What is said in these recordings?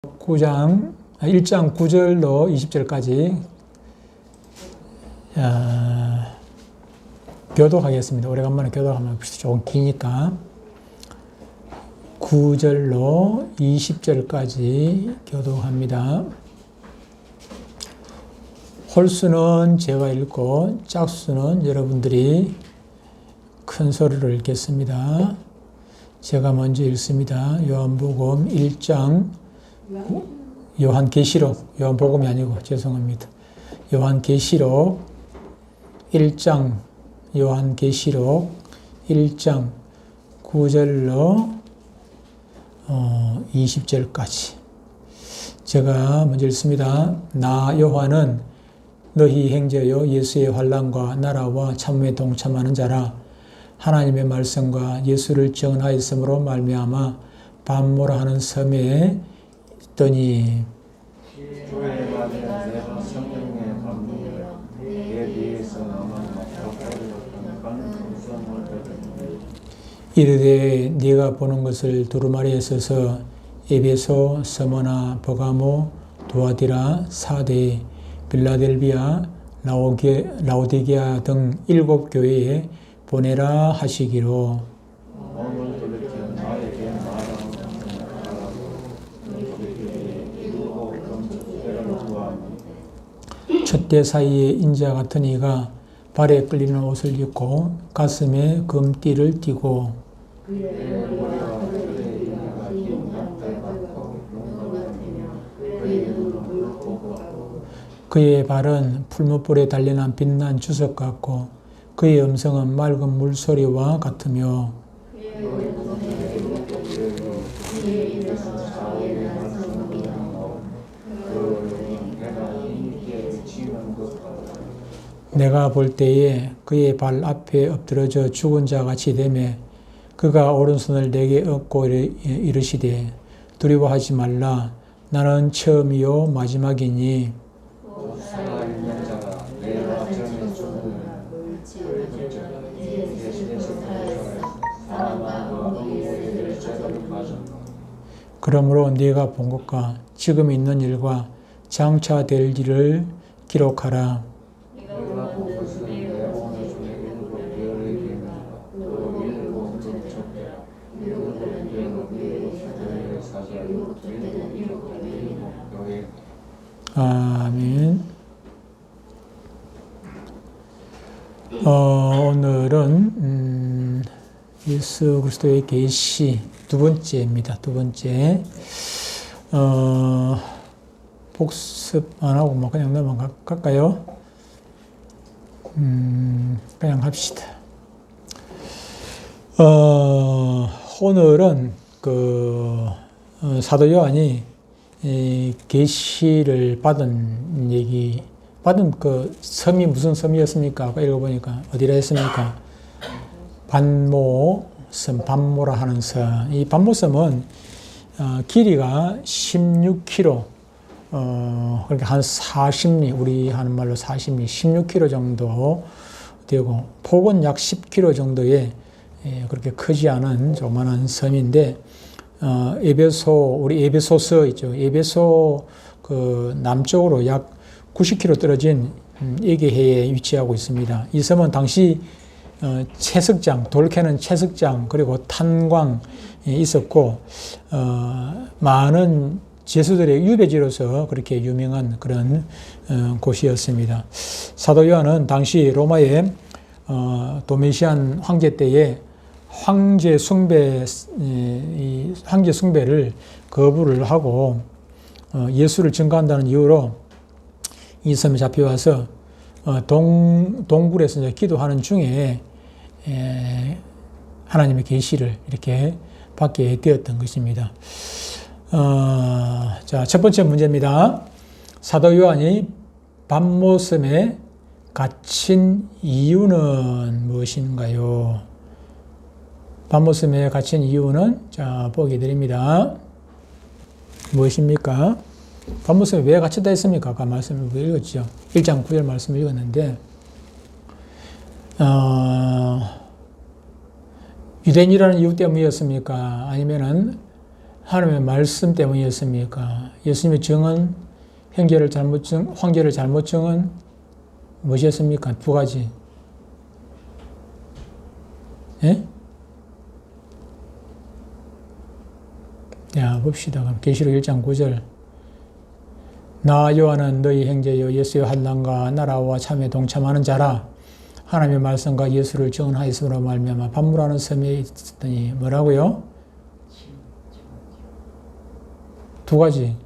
1장 9절로 20절까지 교독하겠습니다. 오래간만에 교독하면 조금 기니까 9절로 20절까지 교독합니다. 홀수는 제가 읽고 짝수는 여러분들이 큰 소리로 읽겠습니다. 제가 먼저 읽습니다. 요한복음 1장 요한계시록, 요한복음이 아니고 죄송합니다. 요한계시록 1장 요한계시록 1장 9절로 20절까지 제가 먼저 읽습니다. 나 요한은 너희 형제여 예수의 환난과 나라와 참음에 동참하는 자라. 하나님의 말씀과 예수를 증언하였으므로 말미암아 반모라 하는 섬에 있더니 이르되 네가 보는 것을 두루마리에 써서 에베소, 스무나, 버가모, 두아디라, 사데, 빌라델비아, 라오디게아 등 7교회에 보내라 하시기로. 촛대 사이에 인자 같은 이가 발에 끌리는 옷을 입고 가슴에 금띠를 띠고 그의 발은 풀무불에 달려난 빛난 주석 같고 그의 음성은 맑은 물소리와 같으며 내가 볼 때에 그의 발 앞에 엎드러져 죽은 자 같이 되매 그가 오른손을 내게 얻고 이르시되 두려워하지 말라. 나는 처음이요 마지막이니 그러므로 네가 본 것과 지금 있는 일과 장차 될 일을 기록하라. 아멘. 오늘은 예수 그리스도의 계시 두 번째입니다. 두 번째. 복습 안 하고 뭐 그냥 넘어갈까요? 그냥 합시다. 오늘은 사도 요한이 계시를 받은 그 섬이 무슨 섬이었습니까? 아까 읽어보니까 어디라 했습니까? 반모섬, 반모라 하는 섬. 이 반모섬은 길이가 16km, 그러니까 한 40리, 우리 하는 말로 40리, 16km 정도 되고, 폭은 약 10km 정도의 그렇게 크지 않은 조그만한 섬인데, 우리 에베소서 있죠. 에베소 남쪽으로 약 90km 떨어진 에게해에 위치하고 있습니다. 이 섬은 당시 채석장, 돌 캐는 채석장, 그리고 탄광이 있었고, 많은 제수들의 유배지로서 그렇게 유명한 그런 곳이었습니다. 사도 요한은 당시 로마의 도미시안 황제 때에 황제 숭배를 거부를 하고 예수를 증거한다는 이유로 이 섬에 잡혀와서 동굴에서 이제 기도하는 중에 하나님의 계시를 이렇게 받게 되었던 것입니다. 자, 첫 번째 문제입니다. 사도 요한이 반모섬에 갇힌 이유는 무엇인가요? 반모섬에 갇힌 이유는 자, 보기 드립니다. 무엇입니까? 반모섬에 왜 갇혔다 했습니까? 아까 말씀을 읽었죠. 1장 9절 말씀을 읽었는데 유대인이라는 이유 때문이었습니까? 아니면은 하나님의 말씀 때문이었습니까? 예수님의 증언, 황제를 잘못 증언 무엇이었습니까? 두 가지. 예? 야, 봅시다. 그럼 계시록 1장 9절. 나 요한은 너희 형제여 예수의 환난과 나라와 참에 동참하는 자라. 하나님의 말씀과 예수를 증언하였으므로 말미암아 반물하는 섬에 있었더니 뭐라고요? 두 가지.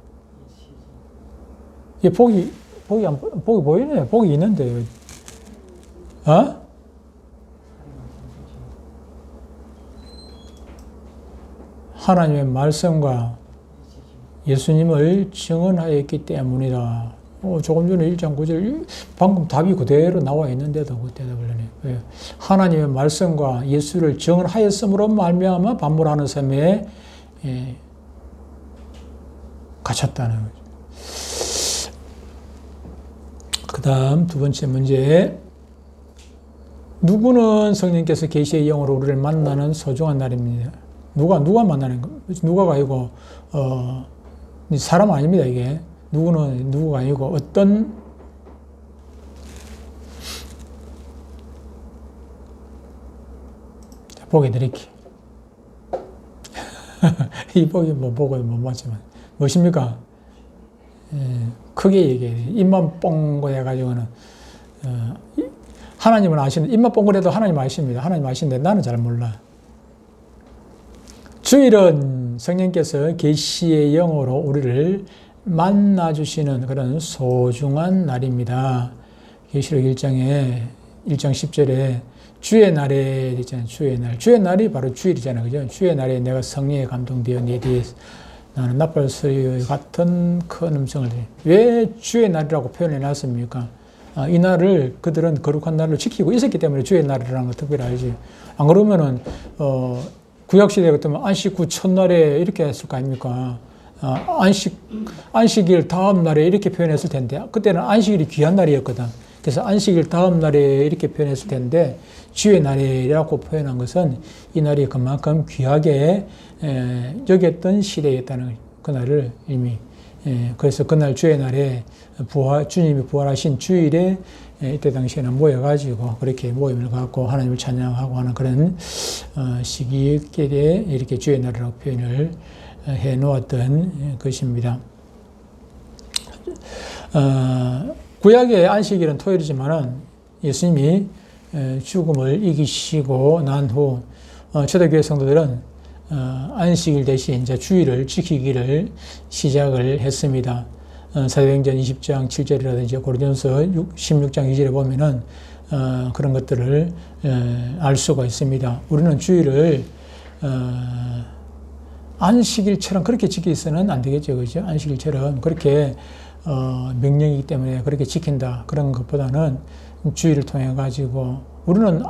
이 복이 보이네. 복이 있는데. 어? 하나님의 말씀과 예수님을 증언하였기 때문이다. 조금 전에 1장 9절, 방금 답이 그대로 나와 있는데도 그 대답을 하네. 왜? 하나님의 말씀과 예수를 증언하였으므로 말미암아 반물하는 섬에 갇혔다는 거죠. 그 다음 두 번째 문제. 누구는 성령께서 계시의 영으로 우리를 만나는 소중한 날입니다. 누가 만나는 거? 누가가 아니고 사람 아닙니다. 이게 누구가 아니고 어떤 보게 드릴게요. 이 보기 보고 못 맞지만 무엇입니까? 크게 얘기해야 돼. 입만 뻥고 해가지고는 하나님은 아시는데, 입만 뻥그래도 하나님 아십니다. 하나님 아시는데 나는 잘 몰라. 주일은 성령께서 계시의 영으로 우리를 만나주시는 그런 소중한 날입니다. 계시록 1장 10절에 주의 날에 있잖아요. 주의 날. 주의 날이 바로 주일이잖아요. 그죠? 주의 날에 내가 성령에 감동되어 내 뒤에 나는 나팔소리 같은 큰 음성을 왜 주의 날이라고 표현해 놨습니까? 이 날을 그들은 거룩한 날을 지키고 있었기 때문에 주의 날이라는 걸 특별히 알지. 안 그러면은 구약시대 같으면 안식 후 첫날에 이렇게 했을 거 아닙니까? 안식일 다음 날에 이렇게 표현했을 텐데, 그때는 안식일이 귀한 날이었거든. 그래서 안식일 다음 날에 이렇게 표현했을 텐데, 주의 날이라고 표현한 것은 이 날이 그만큼 귀하게 여겼던 시대였다는 그날을 이미, 그래서 그날 주의 날에 주님이 부활하신 주일에 이때 당시에는 모여가지고 그렇게 모임을 갖고 하나님을 찬양하고 하는 그런 시기에 이렇게 주의 날이라고 표현을 해 놓았던 것입니다. 구약의 안식일은 토요일이지만은 예수님이 죽음을 이기시고 난 후 초대교회 성도들은 안식일 대신 이제 주일을 지키기를 시작을 했습니다. 사도행전 20장 7절이라든지 고린도전서 16장 2절에 보면은 그런 것들을 알 수가 있습니다. 우리는 주일을 안식일처럼 그렇게 지키서는 안 되겠죠, 그죠? 안식일처럼 그렇게 명령이기 때문에 그렇게 지킨다 그런 것보다는 주일을 통해 가지고 우리는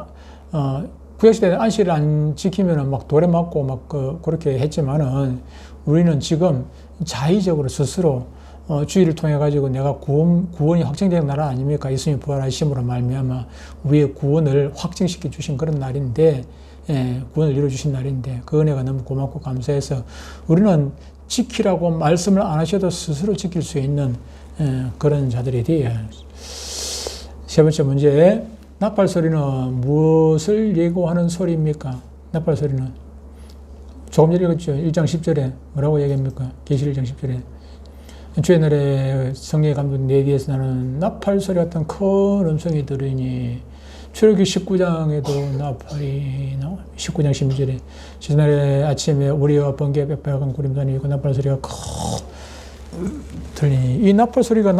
구약시대에 안식일을 안 지키면은 막 돌에 맞고 막 그렇게 했지만은 우리는 지금 자의적으로 스스로 주의를 통해 가지고 내가 구원이 확정된 날 아닙니까? 예수님이 부활하심으로 말미암아 우리의 구원을 확증시켜 주신 그런 날인데, 구원을 이루어 주신 날인데 그 은혜가 너무 고맙고 감사해서 우리는 지키라고 말씀을 안 하셔도 스스로 지킬 수 있는 그런 자들이 되어야 합니다. 세 번째 문제, 나팔 소리는 무엇을 예고하는 소리입니까? 나팔 소리는 조금 전에 읽었죠. 1장 10절에 뭐라고 얘기합니까? 계시록 1장 10절에 주의 날에 성령의 감동 내 뒤에서 나는 나팔 소리 같은 큰 음성이 들으니, 출애굽기 19장에도 나팔이 나와. 19장 12절에 주날의 아침에 우리와 번개 빽빽한 구름단이 있고 나팔 소리가 들리니, 이 나팔 소리가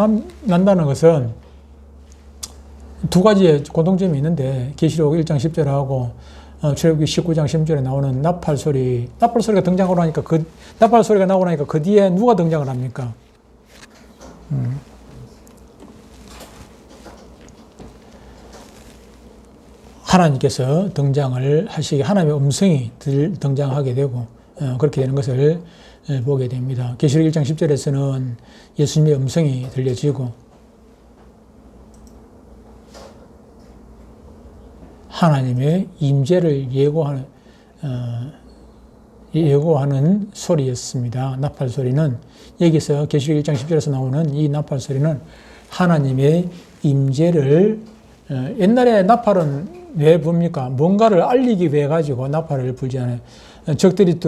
난다는 것은 두 가지의 공통점이 있는데, 계시록 1장 10절하고 출애굽기 19장 10절에 나오는 나팔 소리가 등장하고 나니까 나팔 소리가 나오고 나니까 그 뒤에 누가 등장을 합니까? 하나님께서 등장을 하시게, 하나님의 음성이 등장하게 되고 그렇게 되는 것을 보게 됩니다. 계시록 1장 10절에서는 예수님의 음성이 들려지고 하나님의 임재를 예고하는 예고하는 소리였습니다. 나팔 소리는 여기서 계시록 1장 10절에서 나오는 이 나팔 소리는 하나님의 임재를 옛날에 나팔은 왜 붑니까? 뭔가를 알리기 위해 가지고 나팔을 불잖아요. 적들이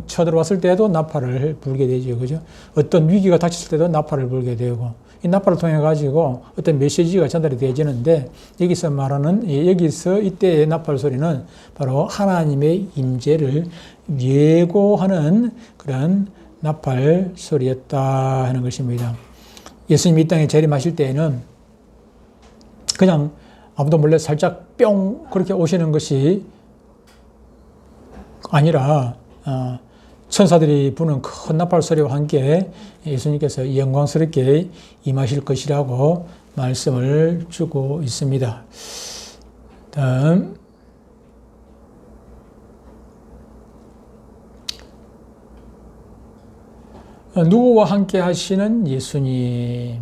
쳐들어왔을 때도 나팔을 불게 되죠. 그죠? 어떤 위기가 닥쳤을 때도 나팔을 불게 되고, 이 나팔을 통해 가지고 어떤 메시지가 전달이 되어지는데, 여기서 말하는, 여기서 이때의 나팔 소리는 바로 하나님의 임재를 예고하는 그런 나팔 소리였다 하는 것입니다. 예수님이 이 땅에 재림하실 때에는 그냥 아무도 몰래 살짝 뿅 그렇게 오시는 것이 아니라 천사들이 부는 큰 나팔 소리와 함께 예수님께서 영광스럽게 임하실 것이라고 말씀을 주고 있습니다. 다음 누구와 함께 하시는 예수님일까요?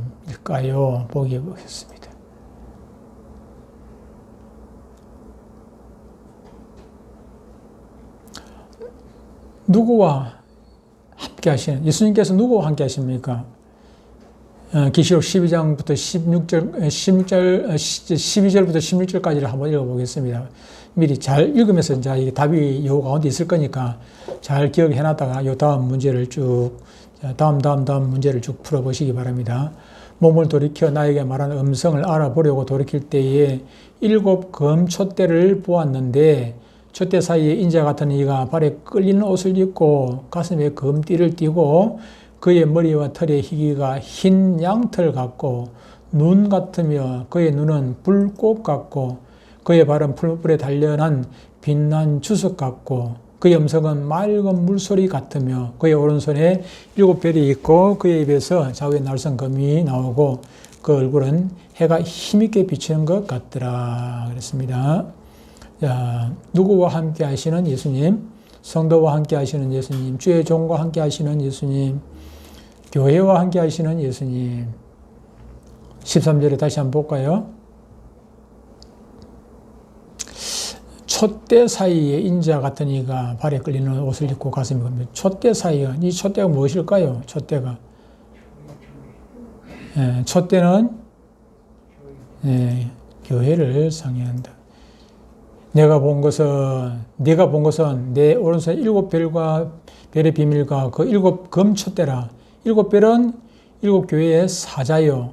보기 보겠습니다. 누구와 함께 하시는, 예수님께서 누구와 함께 하십니까? 계시록 12장부터 12절부터 16절까지를 한번 읽어보겠습니다. 미리 잘 읽으면서 이제 이게 답이 요 가운데 있을 거니까 잘 기억해 놨다가 요 다음 문제를 쭉, 다음 문제를 쭉 풀어보시기 바랍니다. 몸을 돌이켜 나에게 말하는 음성을 알아보려고 돌이킬 때에 7 검 촛대를 보았는데 촛대 사이에 인자 같은 이가 발에 끌리는 옷을 입고 가슴에 검띠를 띠고 그의 머리와 털의 희기가 흰 양털 같고 눈 같으며 그의 눈은 불꽃 같고 그의 발은 풀불에 단련한 빛난 주석 같고 그의 음성은 맑은 물소리 같으며 그의 오른손에 7 별이 있고 그의 입에서 좌우에 날선 검이 나오고 그 얼굴은 해가 힘있게 비치는 것 같더라 그랬습니다. 자, 누구와 함께 하시는 예수님, 성도와 함께 하시는 예수님, 주의 종과 함께 하시는 예수님, 교회와 함께 하시는 예수님. 13절에 다시 한번 볼까요? 촛대 사이에 인자 같은 이가 발에 끌리는 옷을 입고 가슴에 걸며 촛대 사이에, 이 촛대가 무엇일까요? 촛대가. 촛대는 교회를 상징한다. 네가 본 것은 내 오른손에 7 별과 별의 비밀과 그 7 검 촛대라. 7 별은 7 교회의 사자요.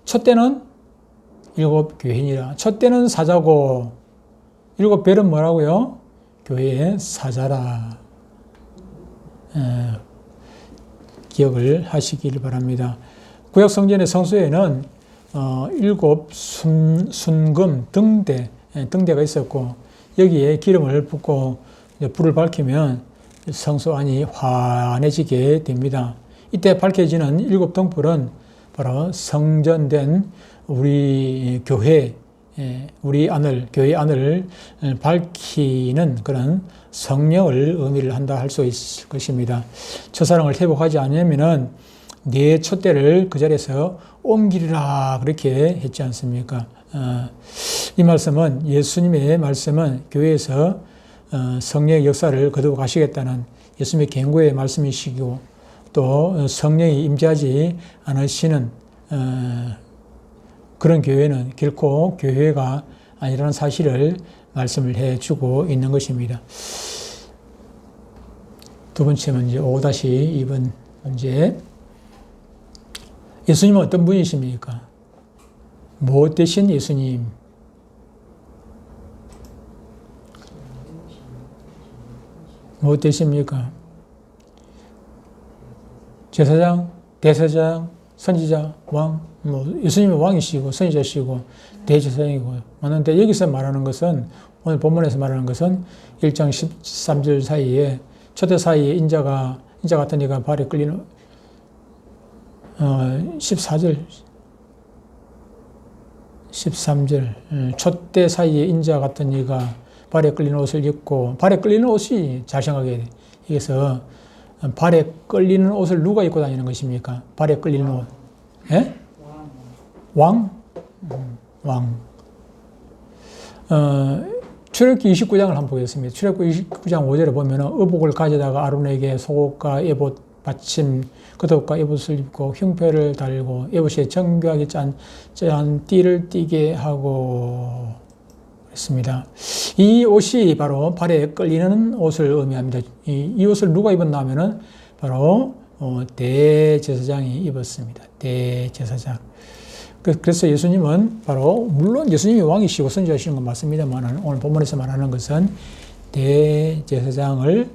촛대는 7 교회니라. 촛대는 사자고 7 별은 뭐라고요? 교회의 사자라. 기억을 하시길 바랍니다. 구약 성전의 성소에는 7 순금 등대가 있었고 여기에 기름을 붓고 불을 밝히면 성소 안이 환해지게 됩니다. 이때 밝혀지는 7 등불은 바로 성전된 우리 교회, 교회 안을 밝히는 그런 성령을 의미를 한다 할 수 있을 것입니다. 첫사랑을 회복하지 않으면은 네 촛대를 그 자리에서 옮기리라 그렇게 했지 않습니까? 이 말씀은 예수님의 말씀은 교회에서 성령의 역사를 거두어 가시겠다는 예수님의 경고의 말씀이시고 또 성령이 임재하지 않으시는 그런 교회는 결코 교회가 아니라는 사실을 말씀을 해주고 있는 것입니다. 두 번째 문제 5-2번 문제. 예수님은 어떤 분이십니까? 무엇 대신 예수님? 무엇 되십니까? 제사장, 대제사장, 선지자, 왕, 예수님은 왕이시고 선지자시고 대제사장이고 맞는데 여기서 말하는 것은 오늘 본문에서 말하는 것은 1장 13절 사이에 촛대 사이에 인자 같은 이가 발에 끌리는 14절 13절 촛대 사이에 인자 같은 이가 발에 끌리는 옷을 입고 발에 끌리는 옷이 잘 생각해야 돼. 여기서 발에 끌리는 옷을 누가 입고 다니는 것입니까? 발에 끌리는 옷. 예? 왕? 왕. 출애굽기 29장을 한번 보겠습니다. 출애굽기 29장 5절에 보면 의복을 가져다가 아론에게 속옷과 에봇 받침 겉옷과 에봇을 입고 흉패를 달고 에봇에 정교하게 짠 띠를 띠게 하고 그랬습니다. 이 옷이 바로 발에 끌리는 옷을 의미합니다. 이 옷을 누가 입었나 하면은 바로 대제사장이 입었습니다. 대제사장. 그래서 예수님은 바로 물론 예수님이 왕이시고 선지자시는 건 맞습니다만 오늘 본문에서 말하는 것은 대제사장을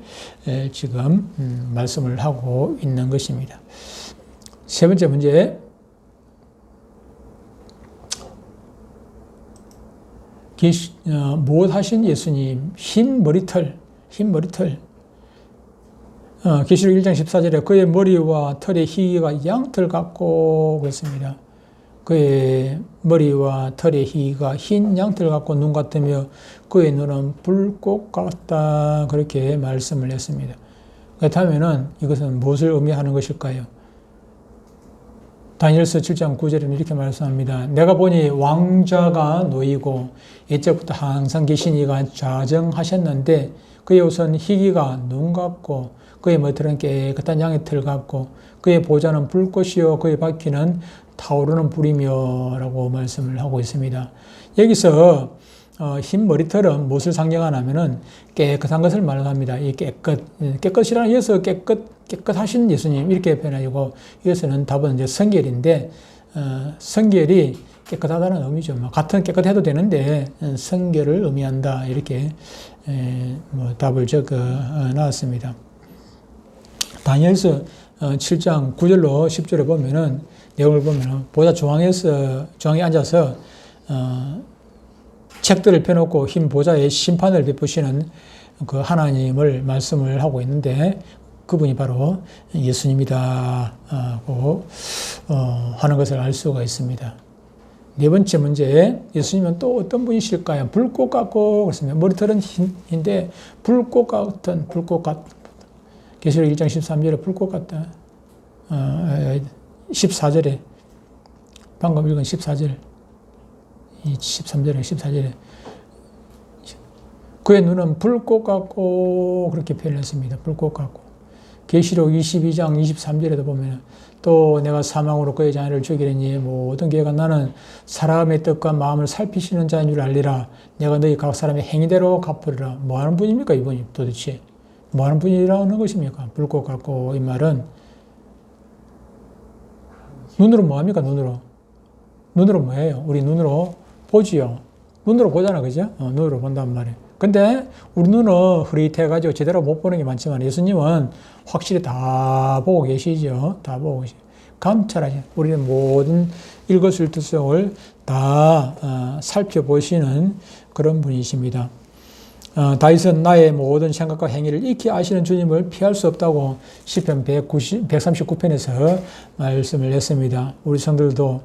지금 말씀을 하고 있는 것입니다. 세 번째 문제. 무엇하신 예수님 흰 머리털. 계시록 1장 14절에 그의 머리와 털의 희기가 양털 같고 그랬습니다. 그의 머리와 털의 희기가 흰 양털 같고 눈 같으며 그의 눈은 불꽃 같다 그렇게 말씀을 했습니다. 그렇다면 이것은 무엇을 의미하는 것일까요? 다니엘서 7장 9절에는 이렇게 말씀합니다. 내가 보니 왕자가 놓이고 옛적부터 항상 계신 이가 좌정하셨는데 그의 옷은 희기가 눈 같고 그의 머리털은 깨끗한 양의 털 같고 그의 보좌는 불꽃이요 그의 바퀴는 타오르는 불이며 라고 말씀을 하고 있습니다. 여기서 흰 머리털은 무엇을 상징하냐면은 깨끗한 것을 말합니다. 이 깨끗이라는 여기서 깨끗하신 예수님 이렇게 표현하고 여기서는 답은 이제 성결인데 성결이 깨끗하다는 의미죠. 같은 깨끗해도 되는데 성결을 의미한다 이렇게 답을 적어 놨습니다. 다니엘서 7장 9절로 10절에 보면은 내용을 보면은 보좌 중앙에 앉아서 책들을 펴놓고 흰 보좌에 심판을 베푸시는 그 하나님을 말씀을 하고 있는데 그분이 바로 예수님이다고 하는 것을 알 수가 있습니다. 네 번째 문제, 예수님은 또 어떤 분이실까요? 불꽃 같고 그렇습니다. 머리털은 흰데 불꽃 같은. 계시록 1장 13절에 불꽃 같다. 14절에 방금 읽은 14절 13절에 14절에 그의 눈은 불꽃 같고 그렇게 표현했습니다. 불꽃 같고 계시록 22장 23절에도 보면 또 내가 사망으로 그의 자녀를 죽이려니 모든 계가 나는 사람의 뜻과 마음을 살피시는 자인 줄 알리라. 내가 너희 각 사람의 행위대로 갚으리라. 뭐 하는 분입니까 이분이 도대체? 뭐 하는 분이라는 것입니까? 불꽃 같고 이 말은 눈으로 뭐 합니까? 눈으로 뭐 해요? 우리 눈으로 보지요. 눈으로 보잖아, 그죠? 눈으로 본단 말이에요. 근데 우리 눈은 흐릿해가지고 제대로 못 보는 게 많지만 예수님은 확실히 다 보고 계시죠. 다 보고 계시죠. 감찰하시죠. 우리는 모든 일거수일투족을 다 살펴보시는 그런 분이십니다. 다윗은 나의 모든 생각과 행위를 익히 아시는 주님을 피할 수 없다고 시편 139편에서 말씀을 했습니다. 우리 성들도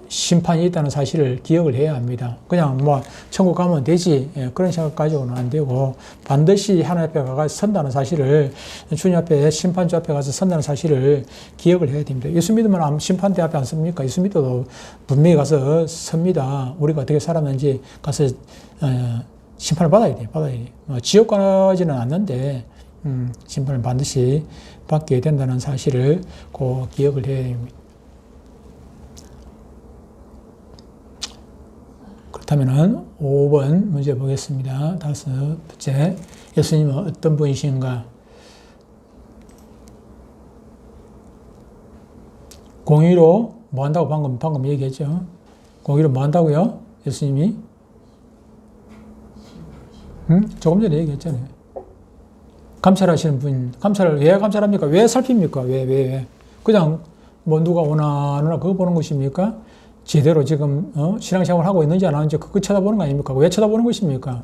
심판이 있다는 사실을 기억을 해야 합니다. 그냥 뭐 천국 가면 되지 그런 생각 가지고는 안 되고 반드시 하나님 앞에 가서 선다는 사실을 주님 앞에 심판주 앞에 가서 선다는 사실을 기억을 해야 됩니다. 예수 믿으면 심판대 앞에 안 섭니까? 예수 믿어도 분명히 가서 섭니다. 우리가 어떻게 살았는지 가서 심판을 받아야 돼. 지옥 가지는 않는데 심판을 반드시 받게 된다는 사실을 꼭 기억을 해야 됩니다. 그렇다면 5번 문제 보겠습니다. 다섯 번째, 예수님은 어떤 분이신가? 공의로 뭐 한다고 방금 얘기했죠. 공의로 뭐 한다고요? 예수님이? 조금 전에 얘기했잖아요. 감찰하시는 분, 감찰을 왜 감찰합니까? 왜 살핍니까? 왜? 그냥 뭐 누가 오나 그거 보는 것입니까? 제대로 지금 신앙생활을 하고 있는지 안 하는지 그거 쳐다보는 거 아닙니까? 왜 쳐다보는 것입니까?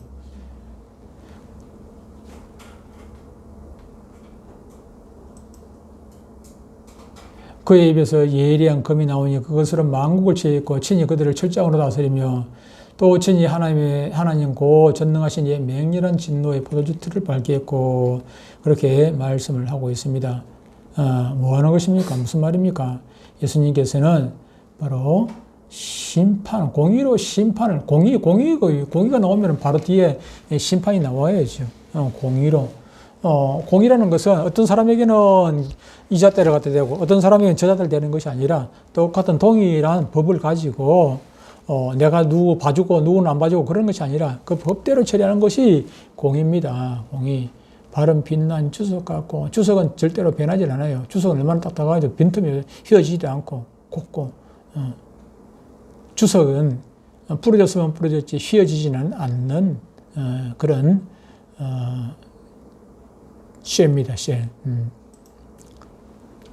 그의 입에서 예리한 검이 나오니 그것으로 만국을 취했고 친히 그들을 철장으로 다스리며 또 친히 하나님 고 전능하신 이의 맹렬한 진노의 포도주 틀을 밟게 했고 그렇게 말씀을 하고 있습니다. 뭐 하는 것입니까? 무슨 말입니까? 예수님께서는 바로 심판, 공의로 심판을, 공의가 나오면 바로 뒤에 심판이 나와야죠. 공의로. 공의라는 것은 어떤 사람에게는 이자 때려갖다 되고 어떤 사람에게는 저자들 되는 것이 아니라 똑같은 동일한 법을 가지고 내가 누구 봐주고 누구는 안 봐주고 그런 것이 아니라 그 법대로 처리하는 것이 공의입니다. 공의. 바른 빛난 주석 같고, 주석은 절대로 변하지 않아요. 주석은 얼마나 딱딱하죠. 빈틈이 휘어지지도 않고 곱고. 주석은 부러졌으면 부러졌지 휘어지지는 않는 그런 쇠입니다. 쇠.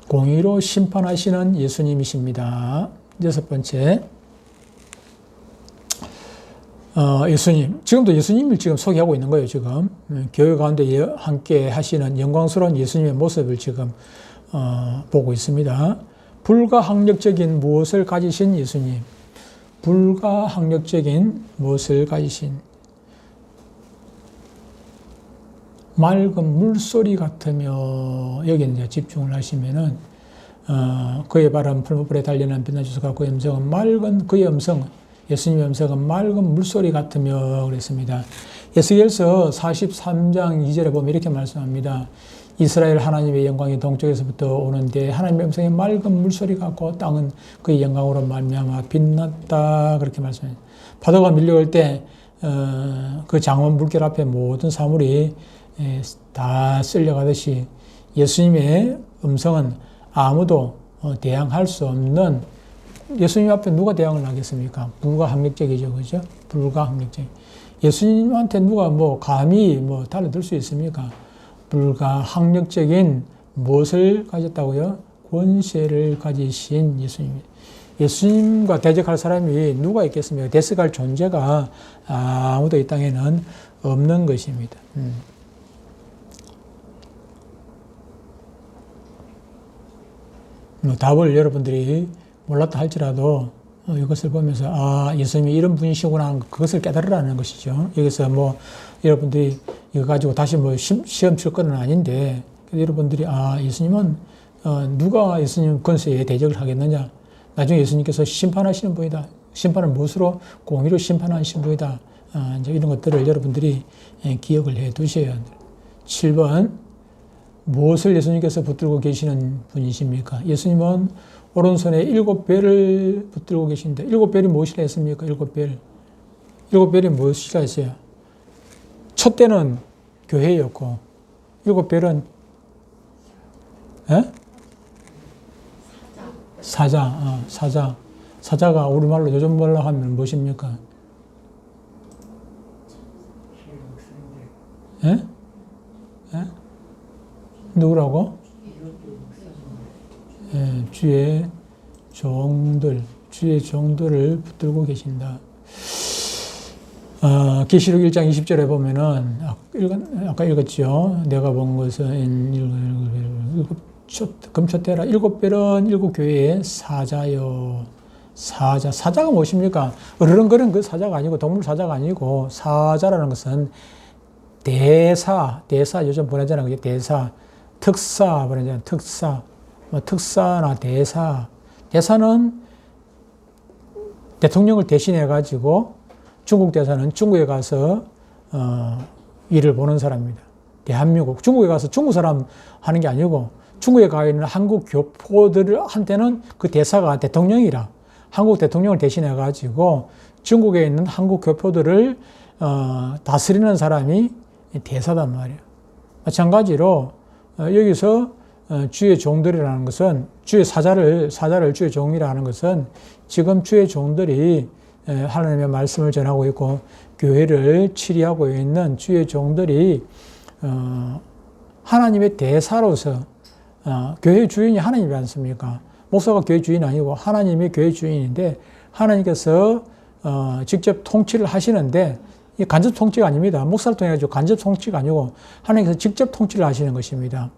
공의로 심판하시는 예수님이십니다. 6번째, 예수님. 지금도 예수님을 지금 소개하고 있는 거예요. 지금 교회 가운데 함께 하시는 영광스러운 예수님의 모습을 지금 보고 있습니다. 불가항력적인 무엇을 가지신 예수님. 불가항력적인 무엇을 가지신 맑은 물소리 같으며, 여기 이제 집중을 하시면은 그의 발은 풀무불에 달리는 빛난 주석과 그의 음성은 맑은, 그의 음성, 예수님의 음성은 맑은 물소리 같으며 그랬습니다. 에스겔서 43장 2절에 보면 이렇게 말씀합니다. 이스라엘 하나님의 영광이 동쪽에서부터 오는데 하나님의 음성이 맑은 물소리 같고 땅은 그의 영광으로 말미암아 빛났다, 그렇게 말씀합니다. 파도가 밀려올 때 그 장원 물결 앞에 모든 사물이 다 쓸려가듯이 예수님의 음성은 아무도 대항할 수 없는, 예수님 앞에 누가 대항을 하겠습니까? 불가항력적이죠, 그죠? 불가항력적. 예수님한테 누가 감히 달라들 수 있습니까? 불가항력적인 무엇을 가졌다고요? 권세를 가지신 예수님. 예수님과 대적할 사람이 누가 있겠습니까? 대적할 존재가 아무도 이 땅에는 없는 것입니다. 답을 여러분들이 몰랐다 할지라도 이것을 보면서 예수님이 이런 분이시구나 하는 그것을 깨달으라는 것이죠. 여기서 여러분들이 이거 가지고 다시 시험 칠 건 아닌데, 여러분들이 예수님은 누가 예수님 권세에 대적을 하겠느냐? 나중에 예수님께서 심판하시는 분이다. 심판을 무엇으로? 공의로 심판하시는 분이다. 이제 이런 것들을 여러분들이 기억을 해 두셔야 합니다. 7번, 무엇을 예수님께서 붙들고 계시는 분이십니까? 예수님은 오른손에 7벨을 붙들고 계신데, 7벨이 무엇이라 했습니까? 7벨. 7벨이 무엇이라 했어요? 첫 때는 교회였고, 7벨은 사자. 사자가 우리말로 요즘 말로 하면 무엇입니까? 누구라고? 주의 종들을 붙들고 계신다. 계시록 1장 20절에 보면은 아까 읽었죠. 내가 본 것은 금초대라 7별은 7교회의 사자요. 사자가 무엇입니까? 어르렁거리는 그 사자가 아니고, 동물 사자가 아니고, 사자라는 것은 대사 요즘 보내잖아요. 그게 대사, 특사 보내잖아요. 특사나 대사는 대통령을 대신해 가지고, 중국 대사는 중국에 가서 일을 보는 사람입니다. 대한민국, 중국에 가서 중국 사람 하는 게 아니고, 중국에 가 있는 한국 교포들한테는 그 대사가 대통령이라, 한국 대통령을 대신해 가지고 중국에 있는 한국 교포들을 다스리는 사람이 대사단 말이에요. 마찬가지로 여기서 주의 종들이라는 것은, 주의 사자를 주의 종이라는 것은 지금 주의 종들이 하나님의 말씀을 전하고 있고 교회를 치리하고 있는 주의 종들이 하나님의 대사로서, 교회 주인이 하나님이지 않습니까? 목사가 교회 주인 아니고 하나님이 교회 주인인데, 하나님께서 직접 통치를 하시는데, 이 간접 통치가 아닙니다. 목사를 통해 가지고 간접 통치가 아니고 하나님께서 직접 통치를 하시는 것입니다.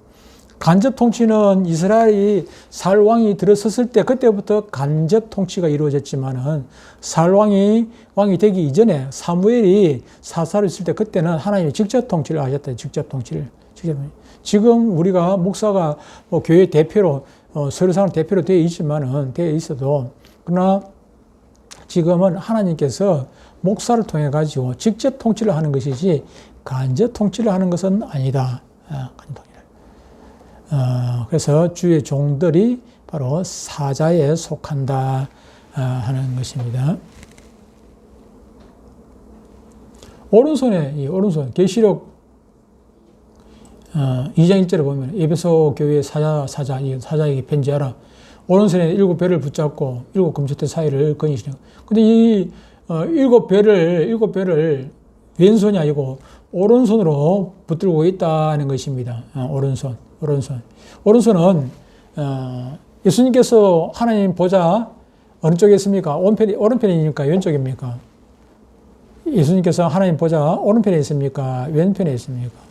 간접 통치는 이스라엘이 사울 왕이 들어섰을 때 그때부터 간접 통치가 이루어졌지만은, 사울 왕이 되기 이전에 사무엘이 사사로 있을 때 그때는 하나님이 직접 통치를 하셨다. 직접 통치를. 지금 우리가 목사가 교회 대표로, 서류상을 대표로 되어 있지만은, 되어 있어도, 그러나 지금은 하나님께서 목사를 통해 가지고 직접 통치를 하는 것이지 간접 통치를 하는 것은 아니다. 그래서 주의 종들이 바로 사자에 속한다 하는 것입니다. 오른손에 이 오른손 계시록 2장 1절에 보면 에베소 교회의 사자에게 편지하라. 오른손에 7배를 붙잡고 7 금초대 사이를 거니시는. 근데 이 7배를 왼손이 아니고 오른손으로 붙들고 있다는 것입니다. 오른손은 예수님께서 하나님 보좌 어느 쪽에 있습니까? 오른편이니까 왼쪽입니까? 예수님께서 하나님 보좌 오른편에 있습니까? 왼편에 있습니까?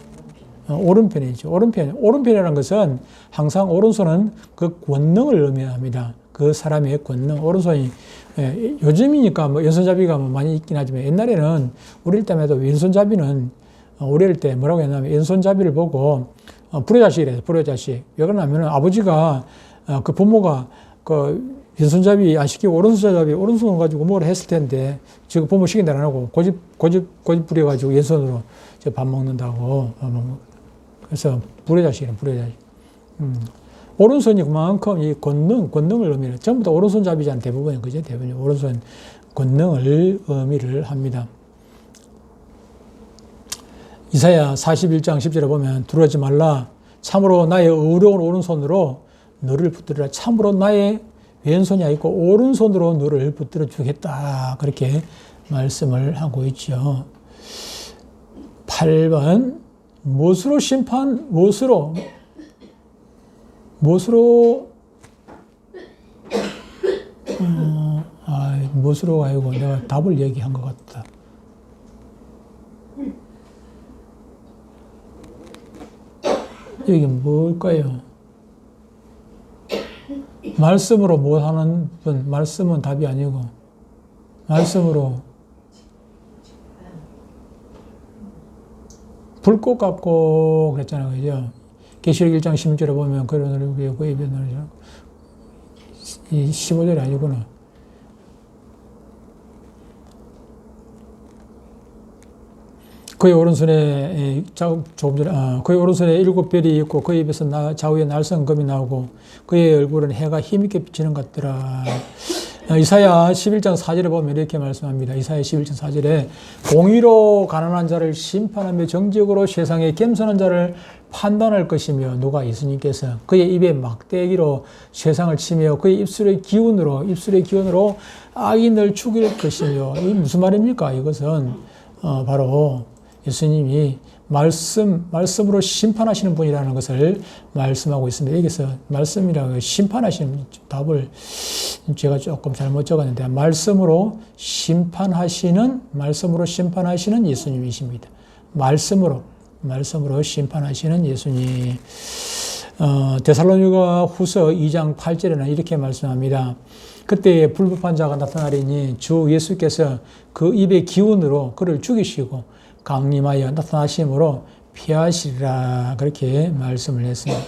오른편이죠. 오른편이라는 것은 항상 오른손은 그 권능을 의미합니다. 그 사람의 권능. 오른손이 요즘이니까 뭐 왼손잡이가 많이 있긴 하지만 옛날에는 어릴 때마다 왼손잡이는 우리 어릴 때 뭐라고 했냐면 왼손잡이를 보고 불효자식이래요. 불효자식. 왜 그러냐면 아버지가 그 부모가 그 왼손잡이 안 시키고 오른손을 가지고 뭐를 했을 텐데 지금 부모 시킨다 안 하고 고집 부려가지고 왼손으로 밥 먹는다고. 그래서 불효자식이래. 오른손이 그만큼 이 권능을 의미해요. 전부 다 오른손잡이잖아요. 대부분은 그죠? 대부분 오른손 권능을 의미를 합니다. 이사야 41장 10절에 보면 두려워하지 말라. 참으로 나의 의로운 오른손으로 너를 붙들으라. 참으로 나의 왼손이 아니고 오른손으로 너를 붙들어 주겠다. 그렇게 말씀을 하고 있죠. 8번 무엇으로 무엇으로 아니고 내가 답을 얘기한 것 같다. 이게 뭘까요? 말씀으로 뭐 하는 분, 말씀은 답이 아니고, 말씀으로 불꽃 같고 그랬잖아요. 그죠? 계시록 1장 16절에 보면 그런 노래, 그 입에 노래, 이 15절이 아니구나. 그의 오른손에 그의 오른손에 7별이 있고 그의 입에서 좌우에 날성검이 나오고 그의 얼굴은 해가 힘있게 비치는 것 같더라. 이사야 11장 4절에 보면 이렇게 말씀합니다. 이사야 11장 4절에 공의로 가난한 자를 심판하며 정직으로 세상에 겸손한 자를 판단할 것이며 누가 예수님께서 그의 입에 막대기로 세상을 치며 그의 입술의 기운으로 악인을 죽일 것이며. 이게 무슨 말입니까? 이것은 바로 예수님이 말씀으로 심판하시는 분이라는 것을 말씀하고 있습니다. 여기서 말씀이라고 심판하시는 답을 제가 조금 잘못 적었는데 말씀으로 심판하시는 예수님이십니다. 말씀으로 심판하시는 예수님. 데살로니가 후서 2장 8절에는 이렇게 말씀합니다. 그때 불법한 자가 나타나리니 주 예수께서 그 입의 기운으로 그를 죽이시고 강림하여 나타나심으로 피하시리라. 그렇게 말씀을 했습니다.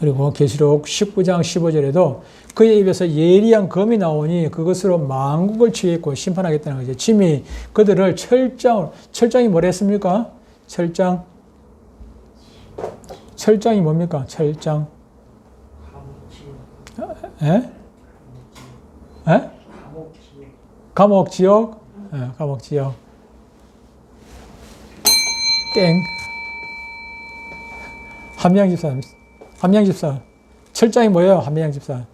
그리고 계시록 19장 15절에도 그의 입에서 예리한 검이 나오니 그것으로 만국을 치겠고 심판하겠다는 거죠. 침이 그들을 철장이 뭐라 했습니까? 철장이 뭡니까? 철장. 감옥지옥. 감옥지옥. 땡. 함양집사. 철장이 뭐예요? 함양집사.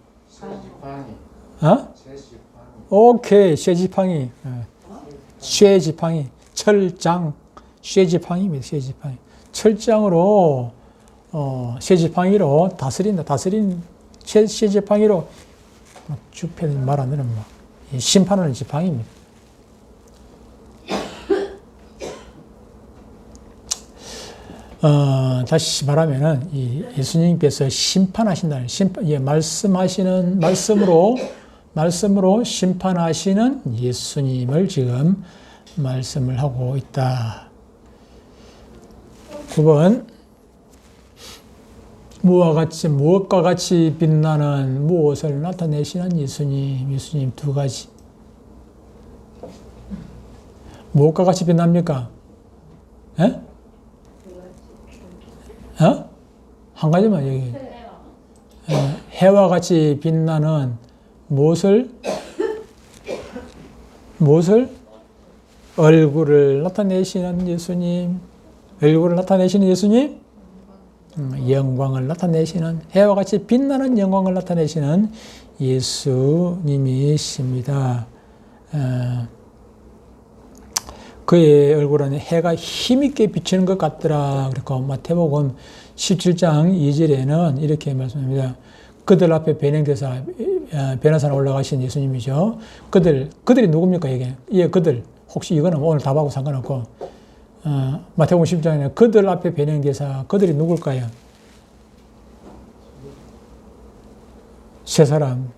오케이. 쇠지팡이. 철장. 쇠지팡이입니다. 쇠지팡이. 철장으로, 쇠지팡이로 다스린 쇠지팡이로 주편이 말하면 심판하는 지팡이입니다. 다시 말하면은, 이 예수님께서 심판하신다는, 말씀으로 심판하시는 예수님을 지금 말씀을 하고 있다. 9번. 무엇과 같이 빛나는 무엇을 나타내시는 예수님 두 가지. 무엇과 같이 빛납니까? 예? 어? 한 가지만 얘기해. 해와 같이 빛나는 무엇을 얼굴을 나타내시는 예수님, 얼굴을 나타내시는 예수님, 영광을 나타내시는, 해와 같이 빛나는 영광을 나타내시는 예수님이십니다. 그의 얼굴은 해가 힘있게 비치는 것 같더라. 그리고 마태복음 17장 2절에는 이렇게 말씀합니다. 그들 앞에 변형돼서 변화산에 올라가신 예수님이죠. 그들이 누굽니까, 이게? 예, 그들. 혹시 이거는 오늘 답하고 상관없고, 마태복음 10장에는 그들 앞에 변형돼서 그들이 누굴까요? 세 사람.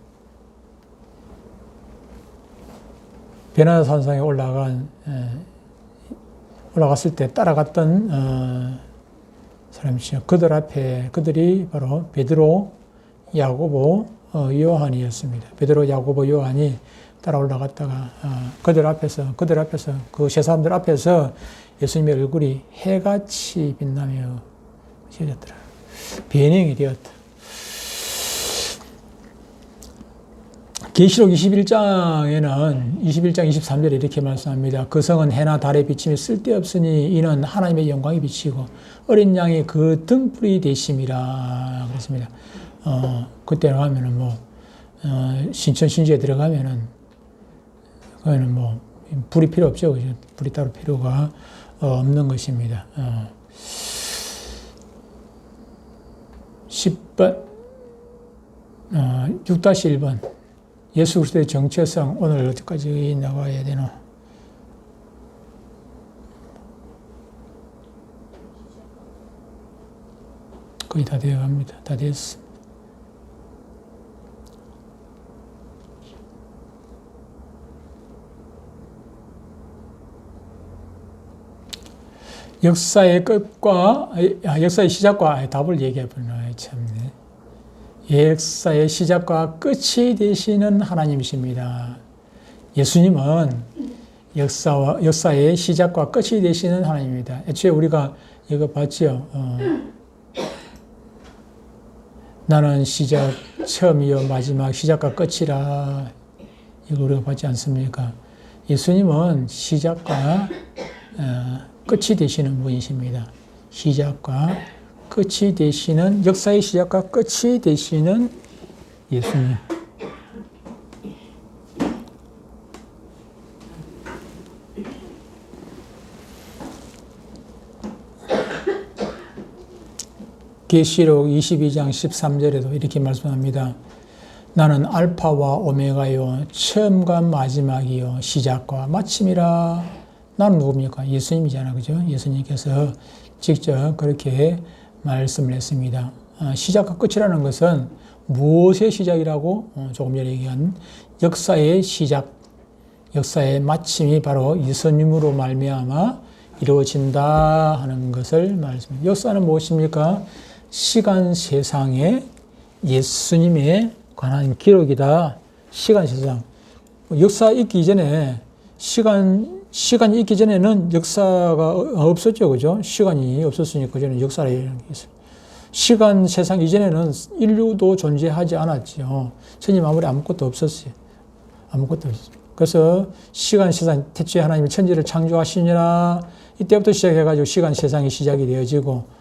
변화산상에 올라갔을 때 따라갔던 사람이죠. 그들 앞에, 그들이 바로 베드로, 야고보, 요한이었습니다. 베드로, 야고보, 요한이 따라 올라갔다가 그들 앞에서 그 세 사람들 앞에서 예수님의 얼굴이 해같이 빛나며 지어졌더라. 변형이 되었다. 계시록 21장 23절에 이렇게 말씀합니다. 그 성은 해나 달의 비침이 쓸데없으니 이는 하나님의 영광이 비치고 어린 양이 그 등불이 되심이라 그랬습니다. 그때 가면은 신천 신지에 들어가면은 그거는 불이 필요 없죠. 그죠? 불이 따로 필요가 없는 것입니다. 10번 6-1번 예수 그리스도의 정체성 오늘 어디까지 나와야 되나? 거의 다 되어갑니다. 다 됐어. 역사의 끝과 역사의 시작과 답을 얘기해보나 참네. 역사의 시작과 끝이 되시는 하나님이십니다. 예수님은 역사의 시작과 끝이 되시는 하나님입니다. 애초에 우리가 이거 봤죠. 나는 시작 처음이요 마지막 시작과 끝이라 이거 우리가 봤지 않습니까? 예수님은 시작과 끝이 되시는 분이십니다. 시작과 끝이 되시는, 역사의 시작과 끝이 되시는 예수님. 계시록 22장 13절에도 이렇게 말씀합니다. 나는 알파와 오메가요 처음과 마지막이요 시작과 마침이라. 나는 누굽니까? 예수님이잖아, 그죠? 예수님께서 직접 그렇게 말씀을 했습니다. 시작과 끝이라는 것은 무엇의 시작이라고? 조금 전에 얘기한 역사의 시작, 역사의 마침이 바로 예수님으로 말미암아 이루어진다 하는 것을 말씀합니다. 역사는 무엇입니까? 시간 세상에 예수님에 관한 기록이다. 시간 세상. 역사 있기 이전에 시간이 있기 전에는 역사가 없었죠. 그죠? 시간이 없었으니까 저는 역사라는 게 있어요. 시간 세상 이전에는 인류도 존재하지 않았죠. 천지 만물에 아무것도 없었어요. 아무것도 없었어요. 그래서 시간 세상, 태초에 하나님이 천지를 창조하시니라. 이때부터 시작해가지고 시간 세상이 시작이 되어지고,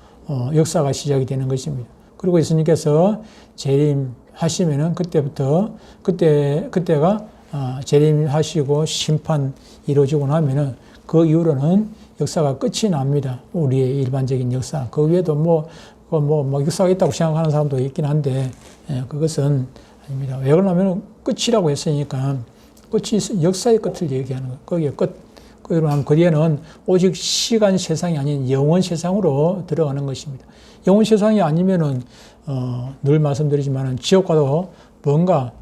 역사가 시작이 되는 것입니다. 그리고 예수님께서 재림하시면은 그때가 재림하시고 심판 이루어지고 나면은 그 이후로는 역사가 끝이 납니다. 우리의 일반적인 역사. 그 위에도 뭐 역사가 있다고 생각하는 사람도 있긴 한데, 그것은 아닙니다. 왜 그러냐면 끝이라고 했으니까 끝이 역사의 끝을 얘기하는 거예요. 거기에 끝. 그러면 그 뒤에는 오직 시간 세상이 아닌 영원 세상으로 들어가는 것입니다. 영원 세상이 아니면은, 늘 말씀드리지만은 지옥과도 뭔가,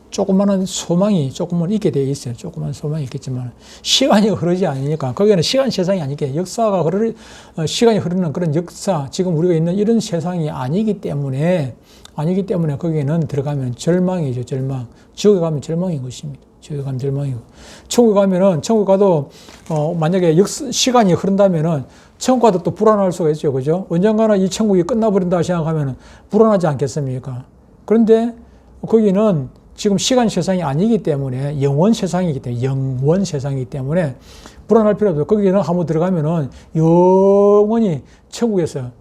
조그마한 소망이 조금은 있게 되어 있어요. 조그마한 소망이 있겠지만 시간이 흐르지 않으니까 거기는 시간 세상이 아니게 시간이 흐르는 그런 역사, 지금 우리가 있는 이런 세상이 아니기 때문에 거기에는 들어가면 절망이죠. 절망. 지옥에 가면 절망인 것입니다. 지옥에 가면 될 모양이고. 천국에 가면은, 천국 가도, 만약에 시간이 흐른다면은, 천국 가도 또 불안할 수가 있죠. 그죠? 언젠가는 이 천국이 끝나버린다 생각하면은 불안하지 않겠습니까? 그런데 거기는 지금 시간 세상이 아니기 때문에, 영원 세상이기 때문에 불안할 필요 없어요. 거기는 한번 들어가면은 영원히 천국에서,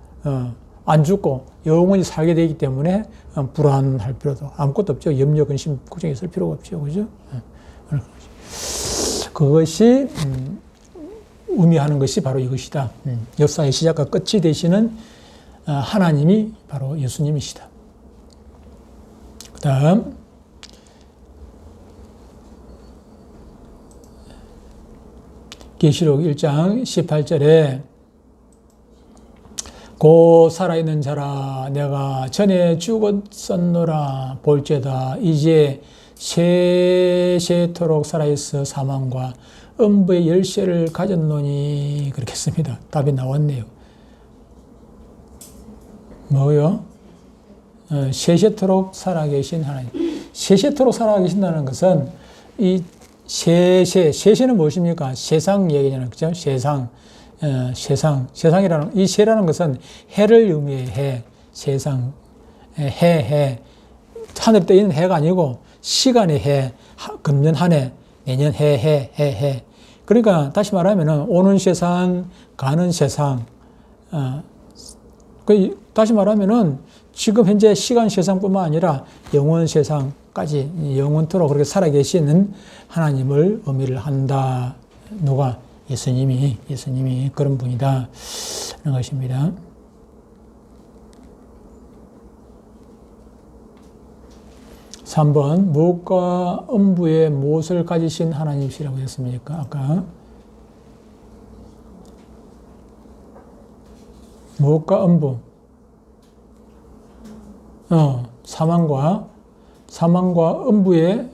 안 죽고 영원히 살게 되기 때문에 불안할 필요도 아무것도 없죠. 염려, 근심, 걱정이 있을 필요가 없죠. 그죠? 그것이, 의미하는 것이 바로 이것이다. 역사의 시작과 끝이 되시는 하나님이 바로 예수님이시다. 그 다음, 계시록 1장 18절에 고 살아있는 자라 내가 전에 죽었었노라 볼죄다 이제 세세토록 살아있어 사망과 음부의 열쇠를 가졌노니 그렇게 했습니다. 답이 나왔네요. 뭐요? 세세토록 살아계신 하나님. 세세토록 살아계신다는 것은 이 세세는 무엇입니까? 세상 얘기잖아요. 그죠? 세상이라는, 이 세라는 것은 해를 의미해, 해. 세상, 해. 하늘에 떠 있는 해가 아니고, 시간의 해, 금년 한 해, 내년 해. 그러니까, 다시 말하면은, 오는 세상, 가는 세상, 다시 말하면은, 지금 현재 시간 세상뿐만 아니라 영원 세상까지 영원토록 그렇게 살아계시는 하나님을 의미를 한다. 누가? 예수님이 그런 분이다. 하는 것입니다. (3번) 무엇과 음부에 무엇을 가지신 하나님이시라고 했습니까? 아까 무엇과 음부, 사망과 음부에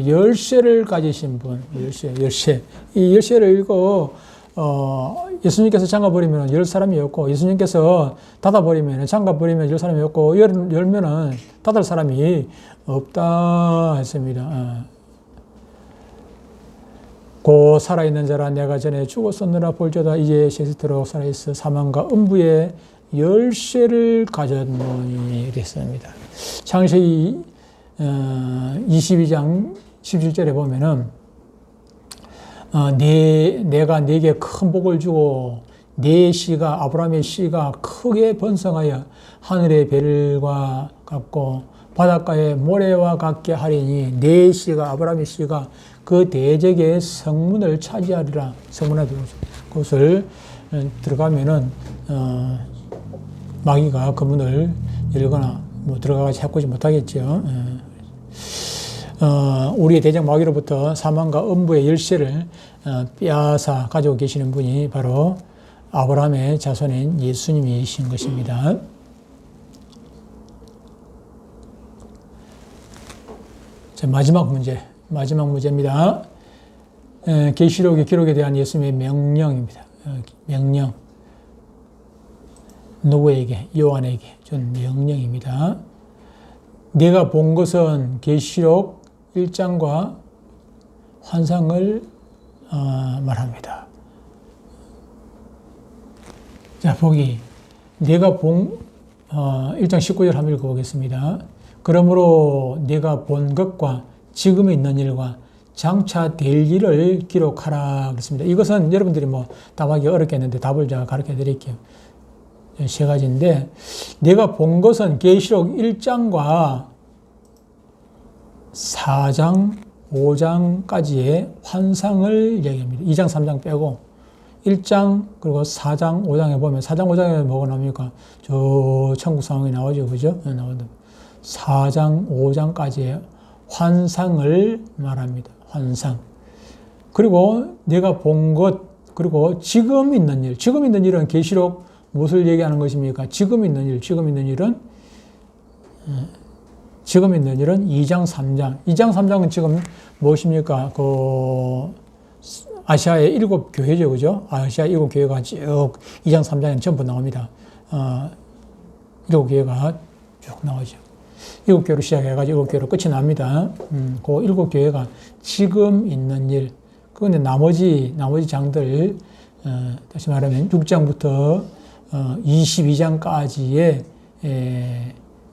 열쇠를 가지신 분, 열쇠. 이 열쇠를 읽고, 예수님께서 잠가버리면 열 사람이 없고, 예수님께서 닫아버리면, 잠가버리면 열 사람이 없고, 열면은 닫을 사람이 없다 했습니다. 고 살아있는 자라 내가 전에 죽었었느라 볼죄다 이제 세세토록 살아있어 사망과 음부의 열쇠를 가졌노니 이랬습니다. 창세기 22장 17절에 보면은 내가 네게 큰 복을 주고 네 씨가 아브라함의 씨가 크게 번성하여 하늘의 별과 같고 바닷가의 모래와 같게 하리니 네 씨가 아브라함의 씨가 그 대적의 성문을 차지하리라. 성문에 그것을 들어가면은 마귀가 그 문을 열거나 들어가서 해코지 못하겠죠. 우리의 대적 마귀로부터 사망과 음부의 열쇠를 빼앗아 가지고 계시는 분이 바로 아브라함의 자손인 예수님이신 것입니다. 자, 마지막 문제입니다. 계시록의 기록에 대한 예수님의 명령입니다. 명령. 누구에게? 요한에게 준 명령입니다. 내가 본 것은 계시록 1장과 환상을 말합니다. 자, 보기. 내가 본 1장 19절 한번 읽어보겠습니다. 그러므로 내가 본 것과 지금 있는 일과 장차 될 일을 기록하라 그랬습니다. 이것은 여러분들이 답하기 어렵겠는데 답을 제가 가르쳐 드릴게요. 세 가지인데 내가 본 것은 계시록 1장과 4장, 5장까지의 환상을 얘기합니다. 2장, 3장 빼고 1장 그리고 4장, 5장에 보면 4장, 5장에 뭐가 나옵니까? 저 천국 상황이 나오죠. 그죠? 4장, 5장까지의 환상을 말합니다. 환상. 그리고 내가 본 것, 그리고 지금 있는 일. 지금 있는 일은 계시록 무엇을 얘기하는 것입니까? 지금 있는 일. 지금 있는 일은 2장, 3장. 2장, 3장은 지금 무엇입니까? 아시아의 7교회죠. 그죠? 아시아 7교회가 쭉 2장, 3장에는 전부 나옵니다. 7교회가 쭉 나오죠. 7교회로 시작해가지고 7교회로 끝이 납니다. 그 7교회가 지금 있는 일, 그런데 나머지 장들, 다시 말하면 6장부터 22장까지의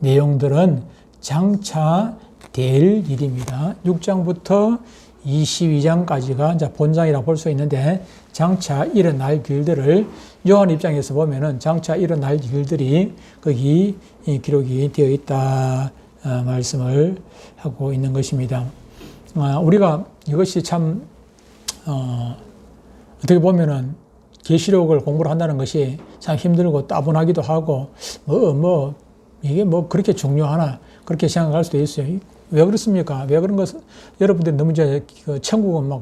내용들은 장차 될 일입니다. 6장부터 22장까지가 이제 본장이라고 볼 수 있는데, 장차 일어날 일들을 요한 입장에서 보면은 장차 일어날 일들이 거기 기록이 되어 있다 말씀을 하고 있는 것입니다. 우리가 이것이 참 어떻게 보면은 계시록을 공부를 한다는 것이 참 힘들고 따분하기도 하고 이게 그렇게 중요하나 그렇게 생각할 수도 있어요. 왜 그렇습니까? 왜 그런 것, 여러분들이 너무 이제 천국만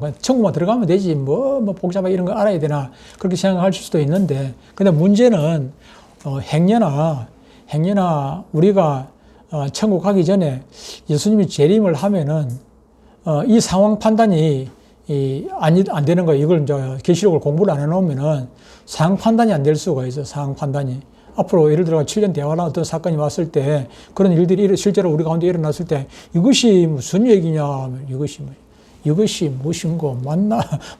들어가면 되지, 복잡하게 이런 거 알아야 되나, 그렇게 생각하실 수도 있는데, 근데 문제는, 행여나 우리가, 천국 가기 전에 예수님이 재림을 하면은, 이 상황 판단이, 안 되는 거예요. 이걸 이제 계시록을 공부를 안 해놓으면은 상황 판단이 안 될 수가 있어요. 상황 판단이. 앞으로 예를 들어 7년 대화나 어떤 사건이 왔을 때 그런 일들이 실제로 우리 가운데 일어났을 때 이것이 무슨 얘기냐, 이것이 무엇인고,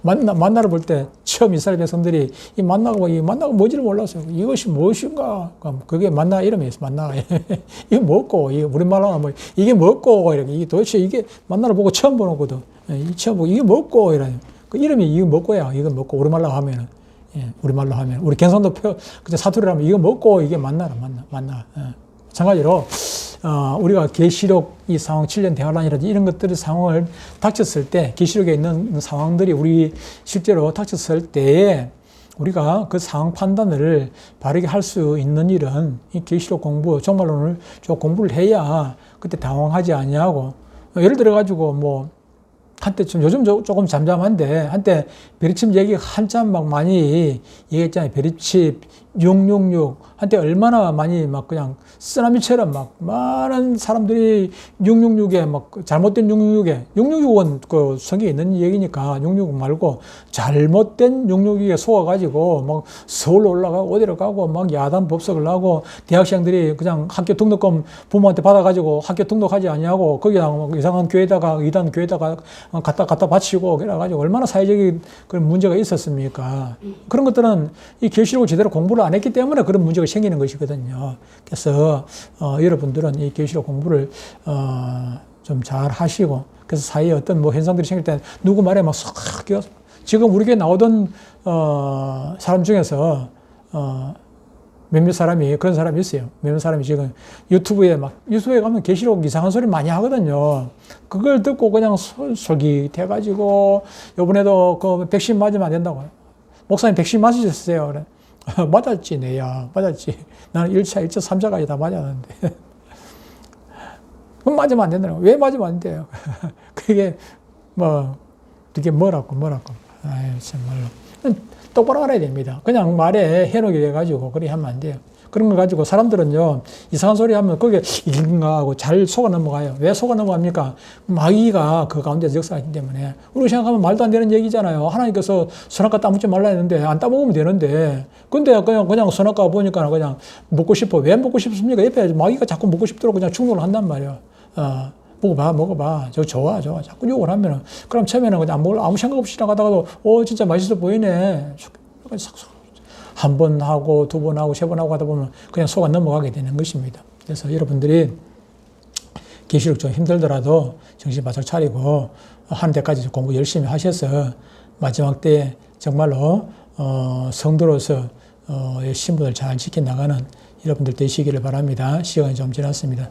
만나를 볼 때 처음 이스라엘 백성들이 이 만나가 뭔지를 몰랐어요. 이것이 무엇인가? 그게 만나 이름이었어요. 만나. 이게 뭐고, 이게 우리말로 이게 뭐고, 이렇게. 도대체 이게 만나를 보고 처음 보는 거거든. 처음 보고 이게 뭐고, 이래. 그 이름이 이게 뭐고야. 이거 뭐고, 우리말로 하면은. 우리말로 하면. 우리 경상도 사투리로 하면 이거 먹고 이게 만나. 마찬가지로, 우리가 계시록 이 상황, 7년 대환란이라든지 이런 것들의 상황을 닥쳤을 때, 계시록에 있는 상황들이 우리 실제로 닥쳤을 때에 우리가 그 상황 판단을 바르게 할 수 있는 일은 이 계시록 공부, 종말론을 좀 공부를 해야 그때 당황하지 아니하고, 예를 들어가지고 한때 요즘 조금 잠잠한데, 한때 베리칩 얘기 한참 많이 얘기했잖아요. 베리칩, 666. 한때 얼마나 많이 그냥 쓰나미처럼 많은 사람들이 666에 잘못된 666에, 666은 그 성경에 있는 얘기니까 666 말고 잘못된 666에 속아가지고 서울로 올라가고 어디로 가고 야단 법석을 하고 대학생들이 그냥 학교 등록금 부모한테 받아가지고 학교 등록하지 아니하고 거기다가 이상한 교회다가 이단 교회다가 갖다 바치고 그래가지고 얼마나 사회적인 그런 문제가 있었습니까? 그런 것들은 이 계시록을 제대로 공부를 안 했기 때문에 그런 문제가 생기는 것이거든요. 그래서 여러분들은 이 계시록 공부를 좀 잘 하시고, 그래서 사이에 어떤 현상들이 생길 때 누구 말에 쏙 지금 우리 교회 나오던 사람 중에서 몇몇 사람이 그런 사람이 있어요. 몇몇 사람이 지금 유튜브에 가면 계시록 이상한 소리 많이 하거든요. 그걸 듣고 그냥 솔깃해가지고 요번에도 그 백신 맞으면 안 된다고. 목사님 백신 맞으셨어요? 그래. 맞았지, 내야. 맞았지. 나는 1차, 2차, 3차까지 다 맞았는데. 그럼 맞으면 안 된다고. 왜 맞으면 안 돼요? 그게 되게 뭐라고. 아유, 정말로. 똑바로 알아야 됩니다. 그냥 말에 해놓게 돼가지고, 그렇게 하면 안 돼요. 그런 걸 가지고 사람들은요, 이상한 소리 하면 거기에 이긴가 하고 잘 속아 넘어가요. 왜 속아 넘어갑니까? 마귀가 그 가운데서 역사하기 때문에. 우리가 생각하면 말도 안 되는 얘기잖아요. 하나님께서 선악과 따먹지 말라 했는데, 안 따먹으면 되는데. 근데 그냥 선악과 보니까 그냥 먹고 싶어. 왜 먹고 싶습니까? 옆에 마귀가 자꾸 먹고 싶도록 그냥 충동을 한단 말이에요. 먹어봐. 저 좋아. 자꾸 욕을 하면은. 그럼 처음에는 그냥 아무 생각 없이 나가다가도, 진짜 맛있어 보이네. 한 번 하고, 두 번 하고, 세 번 하고 하다 보면 그냥 속아 넘어가게 되는 것입니다. 그래서 여러분들이 계시록 좀 힘들더라도 정신 바짝 차리고, 하는 데까지 공부 열심히 하셔서 마지막 때 정말로, 성도로서, 신분을 잘 지켜나가는 여러분들 되시기를 바랍니다. 시간이 좀 지났습니다.